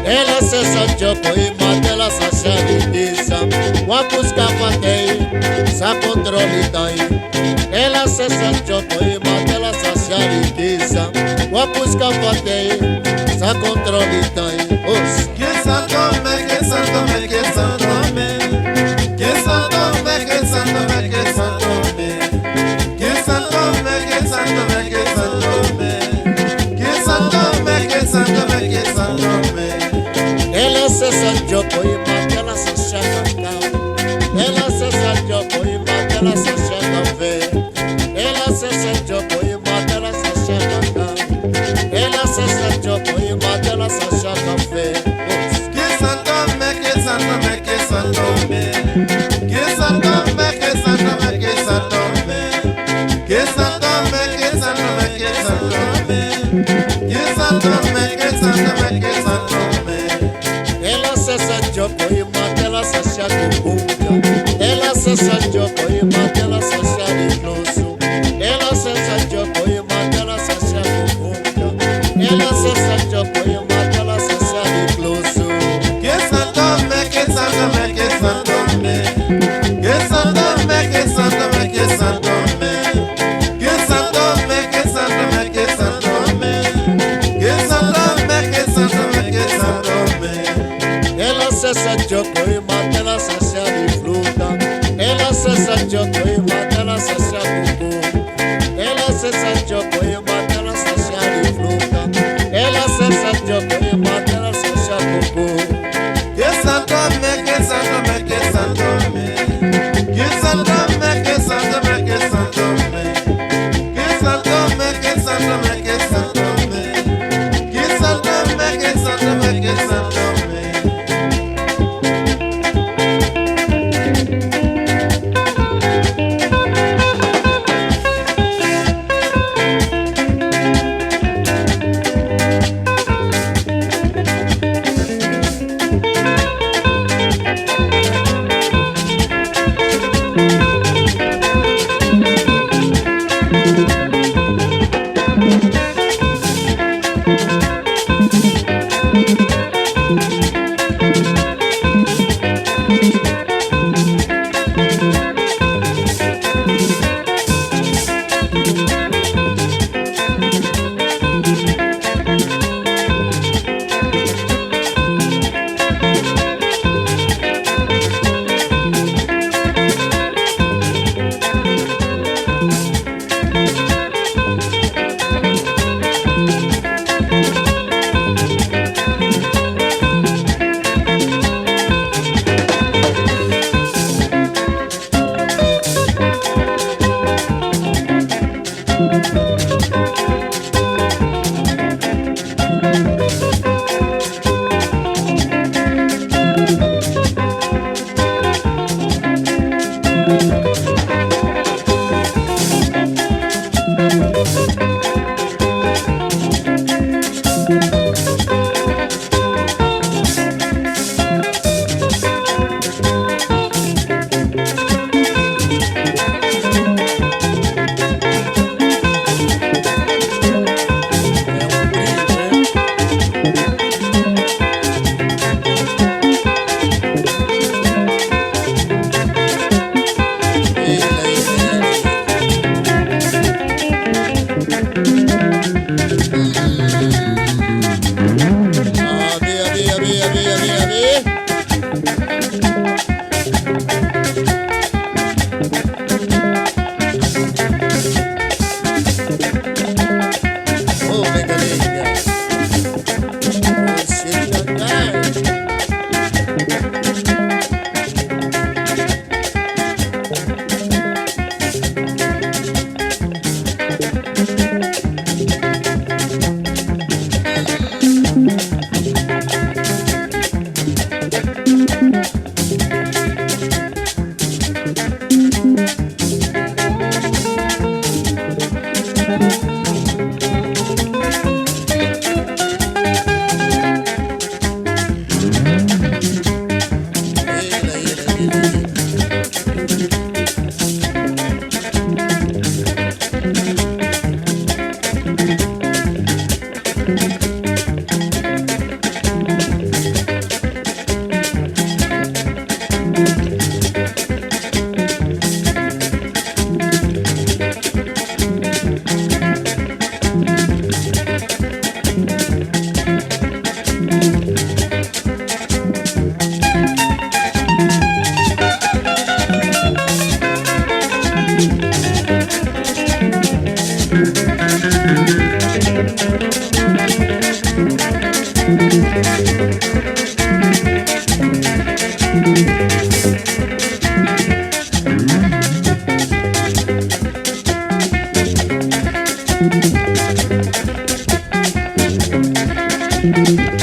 Ela se sanchopo e matela sa xaritisa. Wapuska patei, sa controlitai. Ela se sanchopo e matela sa xaritisa. Wapuska patei, sa controlitai. Que santome, que santome, que santome. Que santome, que santome, que santome. Que santome, que santome, que santome. Que santome, que santome, que santome. Ela se sanchopo e matela sa xacacau. Ela se sanchopo e matela sa xacafé. Ela se sanchopo e matela sa xacacau. Ela se sanchopo e matela sa xacafé. Que santome, que santome, que santome. Que santome, que santome, que santome. Que santome, que santome, que santome. Que santome, que santome, que santome. Ela se sanchopo e matela sa xacucunga. Ela se sanchopo e matela sa xaricluso. Ela se sanchopo e matela sa xacucunga. Ela se sanchopo e matela sa xaricluso. Que santome, que santome, que santome. Que santome, que santome, que santome. Que santome, que santome, que santome. Que santome, que santome, que santome. Ela se sanchopo e matela sa xarifruta. Ela se sanchopo e matela sa xacucu. Ela se sanchopo e matela sa xarifruta. Ela se sanchopo e matela sa xacucu. Que santome, que santome, que santome. Que santome, que santome, que santome. Que santome, que santome, que santome. Que santome, que santome, que santome. Thank you.